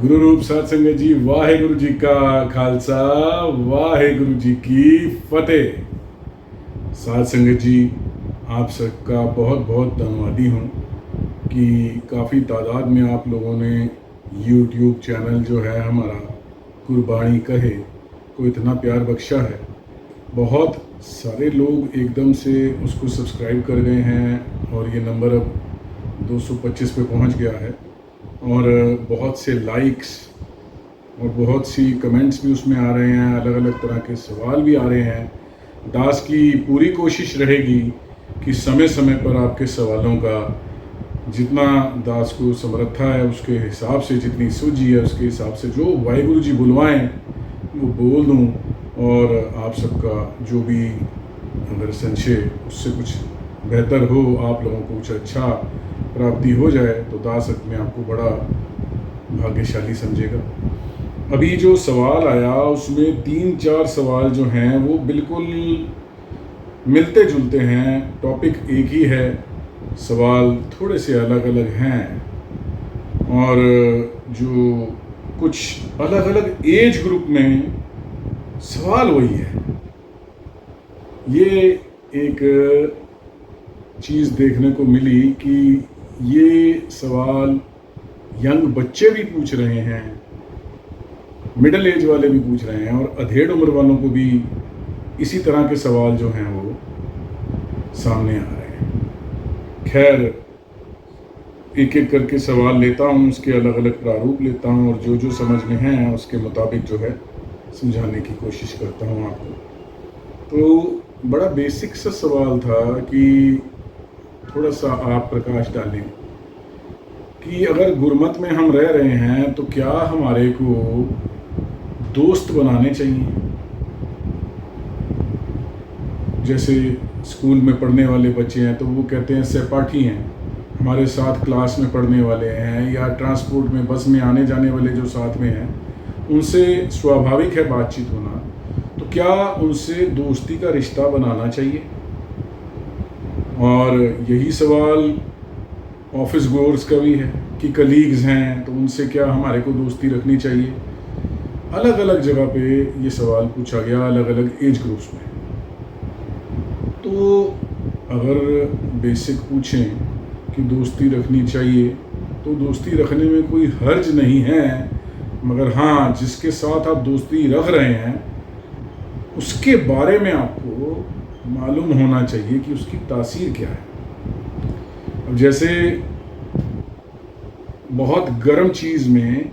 गुरु रूप साध संगत जी, वाहेगुरु जी का खालसा, वाहेगुरु जी की फतेह। साध संगत जी, आप सबका बहुत बहुत धन्यवादी हूँ कि काफ़ी तादाद में आप लोगों ने YouTube चैनल जो है हमारा कुर्बानी कहे को इतना प्यार बख्शा है। बहुत सारे लोग एकदम से उसको सब्सक्राइब कर गए हैं और ये नंबर अब 225 पे पहुंच गया है और बहुत से लाइक्स और बहुत सी कमेंट्स भी उसमें आ रहे हैं। अलग अलग तरह के सवाल भी आ रहे हैं। दास की पूरी कोशिश रहेगी कि समय समय पर आपके सवालों का जितना दास को समर्था है उसके हिसाब से, जितनी सूझी है उसके हिसाब से जो वाहिगुरु जी बुलवाएं वो बोल दूं और आप सबका जो भी अगर संशय उससे कुछ बेहतर हो, आप लोगों को कुछ अच्छा प्राप्ति हो जाए तो दास अपने आप को बड़ा भाग्यशाली समझेगा। अभी जो सवाल आया उसमें 3-4 सवाल जो हैं वो बिल्कुल मिलते जुलते हैं। टॉपिक एक ही है, सवाल थोड़े से अलग अलग हैं और जो कुछ अलग अलग एज ग्रुप में सवाल वही है। ये एक चीज़ देखने को मिली कि ये सवाल यंग बच्चे भी पूछ रहे हैं, मिडिल एज वाले भी पूछ रहे हैं और अधेड़ उम्र वालों को भी इसी तरह के सवाल जो हैं वो सामने आ रहे हैं। खैर, एक एक करके सवाल लेता हूँ, उसके अलग अलग प्रारूप लेता हूँ और जो जो समझ में है उसके मुताबिक जो है समझाने की कोशिश करता हूँ आपको। तो बड़ा बेसिक सा सवाल था कि थोड़ा सा आप प्रकाश डालें कि अगर गुरमत में हम रह रहे हैं तो क्या हमारे को दोस्त बनाने चाहिए। जैसे स्कूल में पढ़ने वाले बच्चे हैं तो वो कहते हैं सहपाठी हैं, हमारे साथ क्लास में पढ़ने वाले हैं या ट्रांसपोर्ट में बस में आने जाने वाले जो साथ में हैं उनसे स्वाभाविक है बातचीत होना, तो क्या उनसे दोस्ती का रिश्ता बनाना चाहिए। और यही सवाल ऑफिस गोअर्स का भी है कि कलीग्स हैं तो उनसे क्या हमारे को दोस्ती रखनी चाहिए। अलग अलग जगह पे ये सवाल पूछा गया, अलग अलग एज ग्रुप्स में। तो अगर बेसिक पूछें कि दोस्ती रखनी चाहिए तो दोस्ती रखने में कोई हर्ज नहीं है, मगर हाँ, जिसके साथ आप दोस्ती रख रहे हैं उसके बारे में आपको मालूम होना चाहिए कि उसकी तासीर क्या है। अब जैसे बहुत गर्म चीज़ में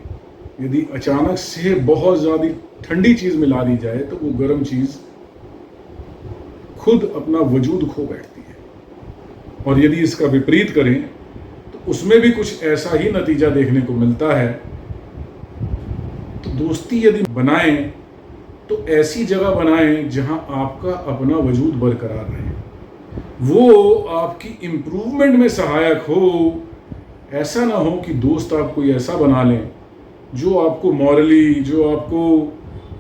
यदि अचानक से बहुत ज़्यादा ठंडी चीज़ मिला दी जाए तो वो गर्म चीज़ खुद अपना वजूद खो बैठती है, और यदि इसका विपरीत करें तो उसमें भी कुछ ऐसा ही नतीजा देखने को मिलता है। तो दोस्ती यदि बनाएं तो ऐसी जगह बनाएं जहां आपका अपना वजूद बरकरार रहे, वो आपकी इम्प्रूवमेंट में सहायक हो। ऐसा ना हो कि दोस्त आप कोई ऐसा बना लें जो आपको मॉरली, जो आपको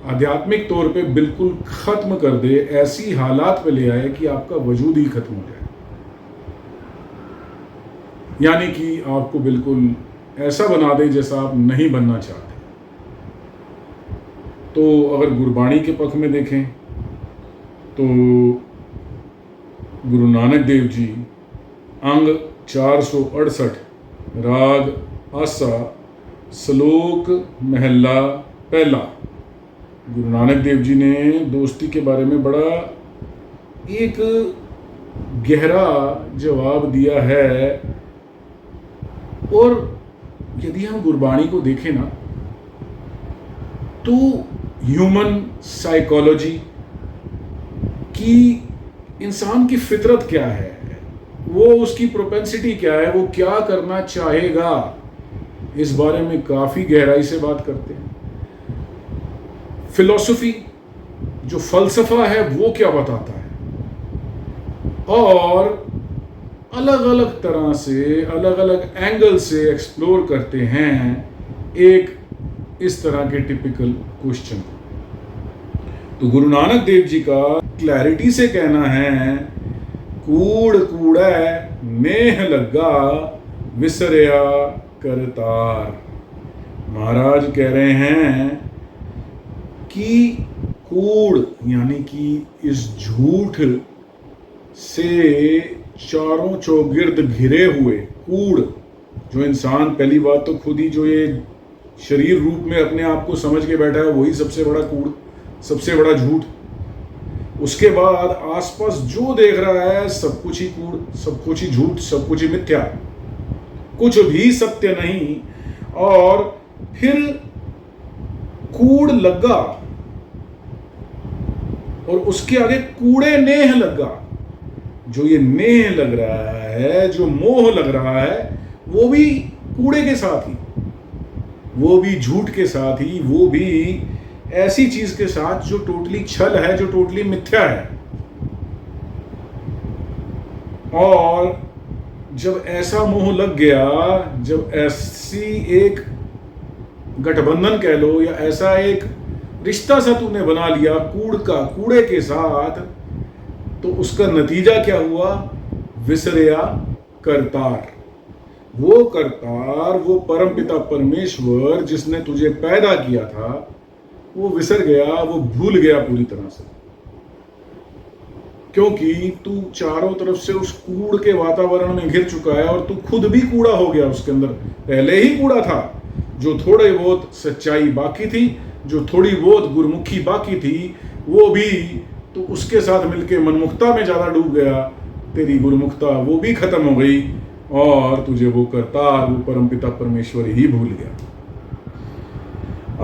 आध्यात्मिक तौर पे बिल्कुल ख़त्म कर दे, ऐसी हालात पे ले आए कि आपका वजूद ही ख़त्म हो जाए, यानी कि आपको बिल्कुल ऐसा बना दे जैसा आप नहीं बनना चाहते। तो अगर गुरबाणी के पक्ष में देखें तो गुरु नानक देव जी अंग 468 राग आसा श्लोक महला पहला, गुरु नानक देव जी ने दोस्ती के बारे में बड़ा एक गहरा जवाब दिया है। और यदि हम गुरबाणी को देखें ना तो ह्यूमन साइकोलॉजी की, इंसान की फितरत क्या है, वो उसकी प्रोपेंसिटी क्या है, वो क्या करना चाहेगा, इस बारे में काफ़ी गहराई से बात करते हैं। फिलॉसफी, जो फलसफा है, वो क्या बताता है, और अलग अलग तरह से, अलग अलग एंगल से एक्सप्लोर करते हैं एक इस तरह के टिपिकल क्वेश्चन। तो गुरु नानक देव जी का क्लैरिटी से कहना है, कूड़ कूड़ा नेह लगा विसरिया करतार। महाराज कह रहे हैं कि कूड़ यानी कि इस झूठ से चारों चौगिर्द घिरे हुए कूड़, जो इंसान पहली बात तो खुद ही जो ये शरीर रूप में अपने आप को समझ के बैठा है वही सबसे बड़ा कूड़, सबसे बड़ा झूठ। उसके बाद आसपास जो देख रहा है सब कुछ ही कूड़, सब कुछ ही झूठ, सब कुछ ही मिथ्या, कुछ भी सत्य नहीं। और फिर कूड़ लगा और उसके आगे कूड़े नेह लगा। जो ये नेह लग रहा है, जो मोह लग रहा है, वो भी कूड़े के साथ ही, वो भी झूठ के साथ ही, वो भी ऐसी चीज के साथ जो टोटली छल है, जो टोटली मिथ्या है। और जब ऐसा मोह लग गया, जब ऐसी एक गठबंधन कह लो या ऐसा एक रिश्ता सा तूने बना लिया कूड़ का, कूड़े के साथ, तो उसका नतीजा क्या हुआ? विसर्या करतार। वो करतार, वो परमपिता परमेश्वर जिसने तुझे पैदा किया था, वो विसर गया, वो भूल गया पूरी तरह से। क्योंकि तू चारों तरफ से उस कूड़ के वातावरण में घिर चुका है और तू खुद भी कूड़ा हो गया उसके अंदर। पहले ही कूड़ा था। जो थोड़े बहुत सच्चाई बाकी थी, जो थोड़ी बहुत गुरमुखी बाकी थी, वो भी तो उसके साथ मिलके मनमुखता में ज्यादा डूब गया। तेरी गुरमुखता वो भी खत्म हो गई और तुझे वो करतार, वो परमपिता परमेश्वर ही भूल गया।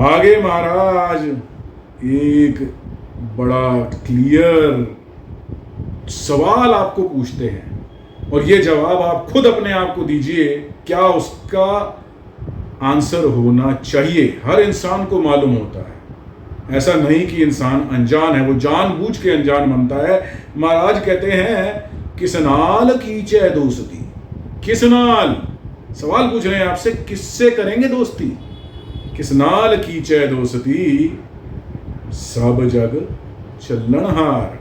आगे महाराज एक बड़ा क्लियर सवाल आपको पूछते हैं और ये जवाब आप खुद अपने आप को दीजिए, क्या उसका आंसर होना चाहिए। हर इंसान को मालूम होता है, ऐसा नहीं कि इंसान अनजान है, वो जानबूझ के अनजान बनता है। महाराज कहते हैं किसनाल कीचे दोस्ती। किसनाल, सवाल पूछ रहे हैं आपसे, किससे करेंगे दोस्ती? किसनाल कीचे दोस्ती, सब जग चलनहार।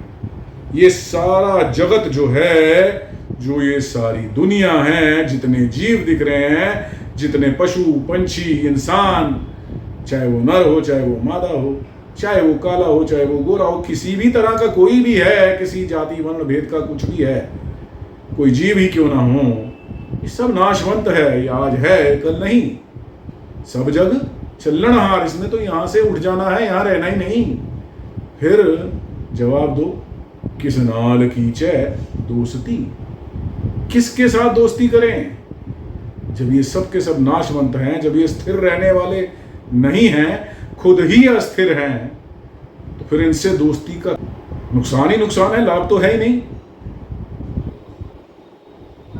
ये सारा जगत जो है, जो ये सारी दुनिया है, जितने जीव दिख रहे हैं, जितने पशु पंछी इंसान, चाहे वो नर हो, चाहे वो मादा हो, चाहे वो काला हो, चाहे वो गोरा हो, किसी भी तरह का कोई भी है, किसी जाति वर्ण भेद का कुछ भी है, कोई जीव ही क्यों ना हो, ये सब नाशवंत है। ये आज है, कल नहीं। सब जग चलनहार, इसने तो यहां से उठ जाना है, यहां रहना ही नहीं। फिर जवाब दो, किसनाल कीचे दोस्ती। किसके साथ दोस्ती करें? जब ये सब के सब नाशवंत हैं, जब ये स्थिर रहने वाले नहीं हैं, खुद ही अस्थिर हैं, तो फिर इनसे दोस्ती का नुकसान ही नुकसान है, लाभ तो है ही नहीं।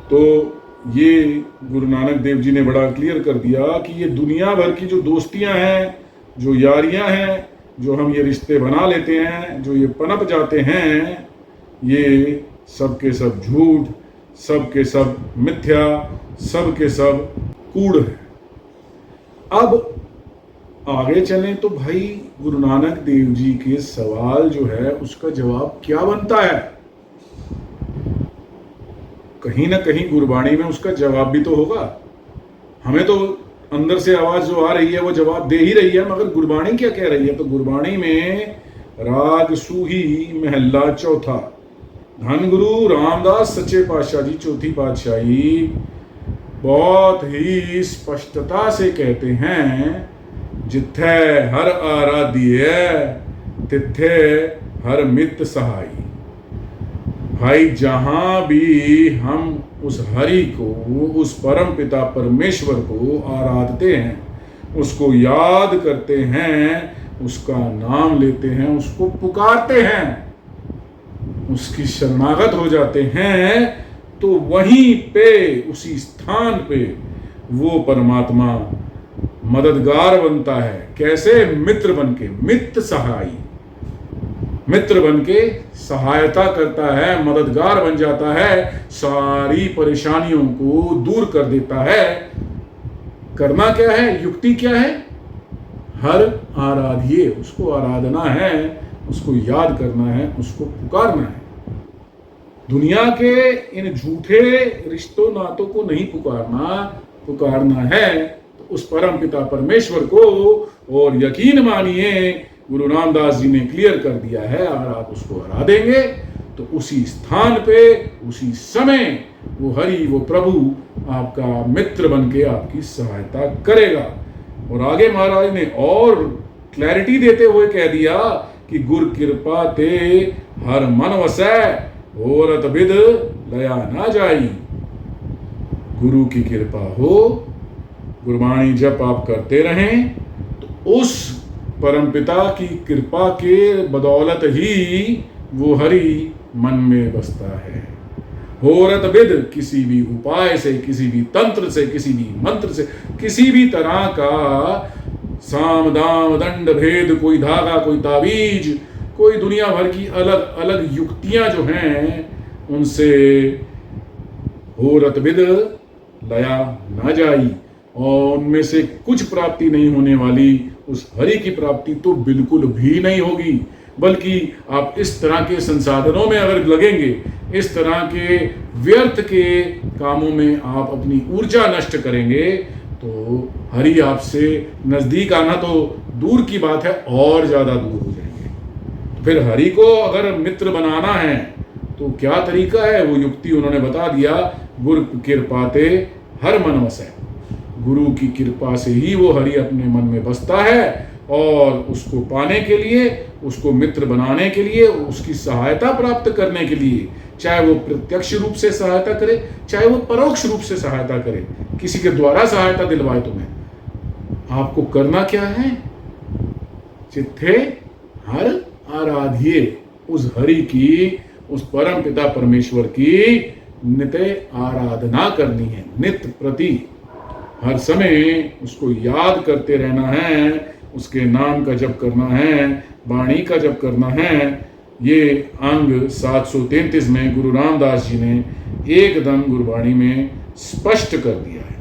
तो ये गुरु नानक देव जी ने बड़ा क्लियर कर दिया कि ये दुनिया भर की जो दोस्तियां हैं, जो यारियां हैं, जो हम ये रिश्ते बना लेते हैं, जो ये पनप जाते हैं, ये सब के सब झूठ, सब के सब मिथ्या, सब के सब कूड़ है। अब आगे चलें तो भाई गुरु नानक देव जी के सवाल जो है उसका जवाब क्या बनता है? कहीं ना कहीं गुरबाणी में उसका जवाब भी तो होगा। हमें तो अंदर से आवाज जो आ रही है वो जवाब दे ही रही है, मगर गुरबाणी क्या कह रही है? तो गुरबाणी में राग सूही महला चौथा, धन गुरु रामदास सच्चे पातशाह जी चौथी पातशाही बहुत ही स्पष्टता से कहते हैं, जिथे हर आराध्य तिथे हर मित सहाई। भाई जहां भी हम उस हरि को, उस परम पिता परमेश्वर को आराधते हैं, उसको याद करते हैं, उसका नाम लेते हैं, उसको पुकारते हैं, उसकी शरणागत हो जाते हैं, तो वहीं पे, उसी स्थान पे वो परमात्मा मददगार बनता है। कैसे? मित्र बनके, मित्र सहाई, मित्र बनके सहायता करता है, मददगार बन जाता है, सारी परेशानियों को दूर कर देता है। करना क्या है? युक्ति क्या है? हर आराध्य, उसको आराधना है, उसको याद करना है, उसको पुकारना है। दुनिया के इन झूठे रिश्तों नातों को नहीं पुकारना, पुकारना है तो उस परम पिता परमेश्वर को, और यकीन मानिए गुरु रामदास जी ने क्लियर कर दिया है, अगर आप उसको हरा देंगे तो उसी स्थान पे उसी समय वो हरि, वो प्रभु आपका मित्र बन के आपकी सहायता करेगा। और आगे महाराज ने और क्लैरिटी देते हुए कह दिया कि गुर कृपा ते हर मन वसै, होरत विद लया ना जाई। गुरु की कृपा हो, गुरबाणी जप आप करते रहें तो उस परमपिता की कृपा के बदौलत ही वो हरि मन में बसता है। होरत विद, किसी भी उपाय से, किसी भी तंत्र से, किसी भी मंत्र से, किसी भी तरह का साम दाम दंड भेद, कोई धागा, कोई तावीज, कोई दुनिया भर की अलग अलग युक्तियां जो हैं, उनसे होरत विद लया ना जाई, और उनमें से कुछ प्राप्ति नहीं होने वाली उस हरि की प्राप्ति तो बिल्कुल भी नहीं होगी। बल्कि आप इस तरह के संसाधनों में अगर लगेंगे, इस तरह के व्यर्थ के कामों में आप अपनी ऊर्जा नष्ट करेंगे, तो हरि आपसे नजदीक आना तो दूर की बात है, और ज्यादा दूर हो जाएंगे। फिर हरि को अगर मित्र बनाना है तो क्या तरीका है, वो युक्ति उन्होंने बता दिया। गुरु कृपाते हर मन वसै, गुरु की कृपा से ही वो हरि अपने मन में बसता है, और उसको पाने के लिए, उसको मित्र बनाने के लिए, उसकी सहायता प्राप्त करने के लिए, चाहे वो प्रत्यक्ष रूप से सहायता करे, चाहे वो परोक्ष रूप से सहायता करे, किसी के द्वारा सहायता दिलवाए तुम्हें, आपको करना क्या है? चित्ते हर आराध्य, उस हरि की, उस परम पिता परमेश्वर की नित्य आराधना करनी है। नित्य प्रति हर समय उसको याद करते रहना है, उसके नाम का जप करना है, वाणी का जप करना है। ये अंग 733 में गुरु रामदास जी ने एकदम गुरबाणी में स्पष्ट कर दिया है।